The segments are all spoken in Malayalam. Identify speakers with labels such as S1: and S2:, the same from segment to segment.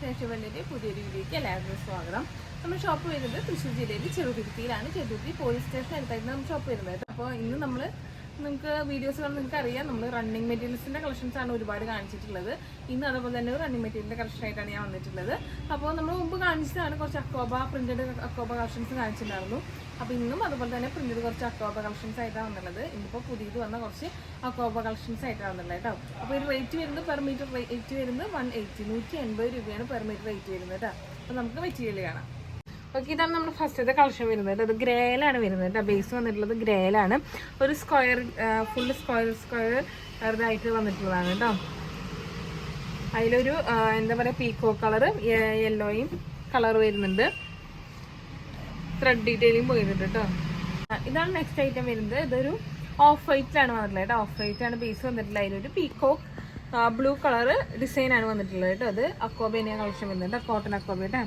S1: ഫാഷന്റെ പുതിയൊരു വീഡിയോയ്ക്ക് എല്ലാവർക്കും സ്വാഗതം. നമ്മുടെ ഷോപ്പ് വരുന്നത് തൃശ്ശൂർ ജില്ലയിൽ ചെറുതുരുത്തിയിലാണ്. ചെറുതുരുത്തി പോലീസ് സ്റ്റേഷൻ അടുത്തായിട്ട് നമ്മുടെ ഷോപ്പ് വരുന്നത്. അപ്പോൾ ഇന്ന് നിങ്ങൾക്ക് വീഡിയോസ് കാണാൻ നിങ്ങൾക്ക് അറിയാം, നമ്മൾ റണ്ണിങ് മെറ്റീരിയൽസിന്റെ കളക്ഷൻസ് ആണ് ഒരുപാട് കാണിച്ചിട്ടുള്ളത്. ഇന്ന് അതുപോലെ തന്നെ ഒരു റണ്ണിങ് മെറ്റീരിയലിന്റെ കളക്ഷൻ ആയിട്ടാണ് ഞാൻ വന്നിട്ടുള്ളത്. അപ്പോൾ നമ്മൾ മുമ്പ് കാണിച്ചതാണ് കുറച്ച് അക്കോബ പ്രിന്റഡ് അക്കോബ കളക്ഷൻസ് കാണിച്ചിട്ടുണ്ടായിരുന്നു. അപ്പോൾ ഇന്നും അതുപോലെ തന്നെ പ്രിന്റഡ് കുറച്ച് അക്കോബ കളക്ഷൻസ് ആയിട്ടാണ് വന്നുള്ളത്. ഇന്നിപ്പോൾ പുതിയത് വന്ന കുറച്ച് അക്കോബ കളക്ഷൻസ് ആയിട്ടാണ് വന്നുള്ളത് കേട്ടോ. അപ്പോൾ ഇത് റേറ്റ് വരുന്നത് പെർ മീറ്റർ റേറ്റ് വരുന്നത് 180 രൂപയാണ് പെർ മീറ്റർ റേറ്റ് വരുന്നത് കേട്ടോ. അപ്പോൾ നമുക്ക് മെറ്റീരിയൽ കാണാം. ഓക്കെ, ഇതാണ് നമ്മുടെ ഫസ്റ്റത്തെ കളക്ഷൻ വരുന്നത്. അത് ഗ്രേയിലാണ് വരുന്നത് കേട്ടോ. ബേസ് വന്നിട്ടുള്ളത് ഗ്രേയിലാണ്. ഒരു സ്ക്വയർ ഫുള്ള് സ്ക്വയർ ഇതായിട്ട് വന്നിട്ടുള്ളതാണ് കേട്ടോ. അതിലൊരു എന്താ പറയുക, പീക്കോ കളറ് യെല്ലോയും കളർ വരുന്നുണ്ട്. ത്രെഡ് ഡീറ്റെയിലിംഗ് പോയിട്ടുണ്ട് കേട്ടോ. ഇതാണ് നെക്സ്റ്റ് ഐറ്റം വരുന്നത്. ഇതൊരു ഓഫ് വൈറ്റിലാണ് വന്നിട്ടുള്ളത് കേട്ടോ. ഓഫ് വൈറ്റാണ് ബേസ് വന്നിട്ടുള്ളത്. അതിലൊരു പീക്കോ ബ്ലൂ കളർ ഡിസൈനാണ് വന്നിട്ടുള്ളത് കേട്ടോ. അത് അക്കോബേനിയ കളക്ഷൻ വരുന്നുണ്ട്, കോട്ടൺ അക്കോബ കേട്ടോ.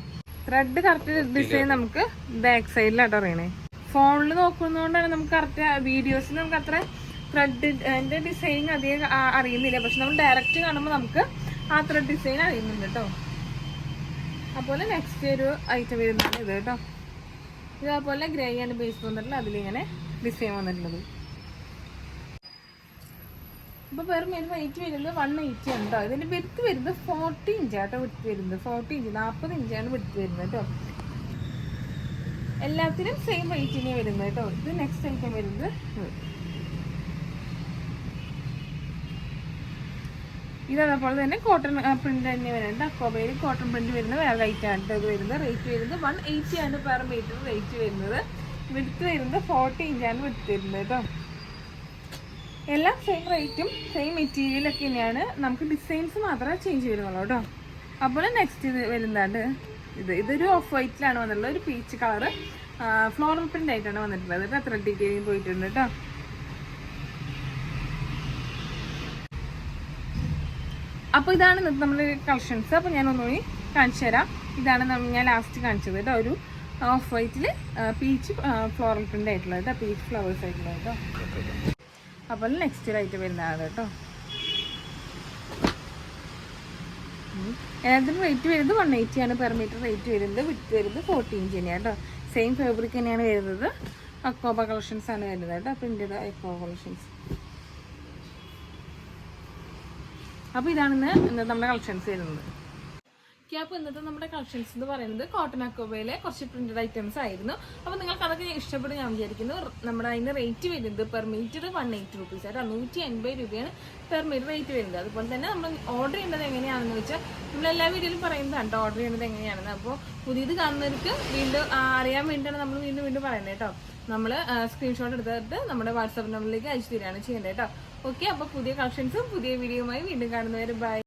S1: ത്രെഡ് കറക്റ്റ് ഡിസൈൻ നമുക്ക് ബാക്ക് സൈഡിലാട്ടോ അറിയണേ. ഫോണിൽ നോക്കുന്നതുകൊണ്ടാണ് നമുക്ക് കറക്റ്റ്, വീഡിയോസിൽ നമുക്ക് അത്ര ത്രെഡിന്റെ ഡിസൈൻ അധികം അറിയുന്നില്ല. പക്ഷെ നമ്മൾ ഡയറക്റ്റ് കാണുമ്പോൾ നമുക്ക് ആ ത്രെഡ് ഡിസൈൻ അറിയുന്നുണ്ട് കേട്ടോ. അതുപോലെ നെക്സ്റ്റ് ഒരു ഐറ്റം വരുന്നതാണ് ഇത് കേട്ടോ. ഇതേപോലെ ഗ്രേ ആണ് ബേസ് വന്നിട്ടുള്ളത്. അതിലിങ്ങനെ ഡിസൈൻ വന്നിട്ടുള്ളത്. ഇപ്പോൾ പെർ മീറ്റർ റേറ്റ് വരുന്നത് 180 ആണ് കേട്ടോ. ഇതിൻ്റെ വിഡ്ത്ത് വരുന്നത് 40 ഇഞ്ചാട്ടോ. വിഡ്ത്ത് വരുന്നത് 40 ഇഞ്ച്, 40 ഇഞ്ചാണ് വിഡ്ത്ത് വരുന്നത് കേട്ടോ. എല്ലാത്തിനും സെയിം റേറ്റിനെ വരുന്നത് കേട്ടോ. ഇത് നെക്സ്റ്റ് ഐറ്റം വരുന്നത് ഇതേപോലെ തന്നെ കോട്ടൺ പ്രിന്റ് തന്നെ വരുന്നുണ്ട്. അക്കോബയിൽ കോട്ടൺ പ്രിന്റ് വരുന്ന വേറെ ഐറ്റമാണ് കേട്ടോ. ഇത് വരുന്നത് റേറ്റ് വരുന്നത് 180 ആണ് പെർ മീറ്റർ റേറ്റ് വരുന്നത്. വിഡ്ത്ത് വരുന്നത് 40 ഇഞ്ചാണ് വിഡ്ത്ത് വരുന്നത് കേട്ടോ. എല്ലാം സെയിം റേറ്റും സെയിം മെറ്റീരിയലൊക്കെ തന്നെയാണ്. നമുക്ക് ഡിസൈൻസ് മാത്രമേ ചേഞ്ച് വരുന്നുള്ളൂ കേട്ടോ. അപ്പോൾ നെക്സ്റ്റ് ഇത് വരുന്നതാണ് ഇതൊരു ഓഫ് വൈറ്റിലാണ് വന്നിട്ടുള്ളത്. ഒരു പീച്ച് കളറ് ഫ്ലോറൽ പ്രിന്റ് ആയിട്ടാണ് വന്നിട്ടുള്ളത്. ഇത് ത്രെഡ് ഡീറ്റെയിലിംഗ് പോയിട്ടുണ്ട് കേട്ടോ. അപ്പോൾ ഇതാണ് നമ്മുടെ കളക്ഷൻസ്. അപ്പോൾ ഞാൻ ഒന്നുകൂടി കാണിച്ചു തരാം. ഇതാണ് ഞാൻ ലാസ്റ്റ് കാണിച്ചത് കേട്ടോ. ഒരു ഓഫ് വൈറ്റിൽ പീച്ച് ഫ്ലോറൽ പ്രിന്റ് ആയിട്ടുള്ളത് കേട്ടോ. പീച്ച് ഫ്ലവേഴ്സ് ആയിട്ടുള്ളത് കേട്ടോ. അപ്പോൾ നെക്സ്റ്റ് ഐറ്റം വരുന്നതാണ് കേട്ടോ. എല്ലാത്തിനും റേറ്റ് വരുന്നത് 180 ആണ് പെർ മീറ്റർ റേറ്റ് വരുന്നത്. വിഡ്ത്ത് വരുന്നത് 40 ഇഞ്ച് തന്നെയാണ് കേട്ടോ. സെയിം ഫാബ്രിക് തന്നെയാണ് വരുന്നത്. അക്കോബ കളക്ഷൻസ് ആണ് വരുന്നത് കേട്ടോ. പ്രിന്റഡ് അക്കോബ കളക്ഷൻസ്. അപ്പോൾ ഇതാണ് ഇന്നത്തെ നമ്മുടെ കളക്ഷൻസ് വരുന്നത്. അപ്പോൾ ഇന്നത്തെ നമ്മുടെ കളക്ഷൻസ് എന്ന് പറയുന്നത് കോട്ടൺ അക്കോബയിലെ കുറച്ച് പ്രിന്റഡ് ഐറ്റംസ് ആയിരുന്നു. അപ്പോൾ നിങ്ങൾക്ക് അതൊക്കെ ഇഷ്ടപ്പെടും ഞാൻ വിചാരിക്കുന്നു. നമ്മുടെ അതിൻ്റെ റേറ്റ് വരുന്നത് പെർ മീറ്റർ 180 റുപ്പീസ് ആയിട്ട് 180 രൂപയാണ് പെർ മീറ്റർ റേറ്റ് വരുന്നത്. അതുപോലെ തന്നെ നമ്മൾ ഓർഡർ ചെയ്യേണ്ടത് എങ്ങനെയാണെന്ന് വെച്ചാൽ നമ്മളെല്ലാ വീഡിയോയിലും പറയുന്നതാണ് ഓർഡർ ചെയ്യുന്നത് എങ്ങനെയാണെന്ന്. അപ്പോൾ പുതിയത് കാണുന്നവർക്ക് വീണ്ടും അറിയാൻ വേണ്ടിയിട്ടാണ് നമ്മൾ വീണ്ടും പറയുന്നത് കേട്ടോ. നമ്മൾ സ്ക്രീൻഷോട്ട് എടുത്തിട്ട് നമ്മുടെ വാട്സാപ്പ് നമ്പറിലേക്ക് അയച്ചു തരികയാണ് ചെയ്യേണ്ടത് കേട്ടോ. ഓക്കെ, അപ്പോൾ പുതിയ കളക്ഷൻസും പുതിയ വീഡിയോയുമായി വീണ്ടും കാണുന്നവരെ ബൈ.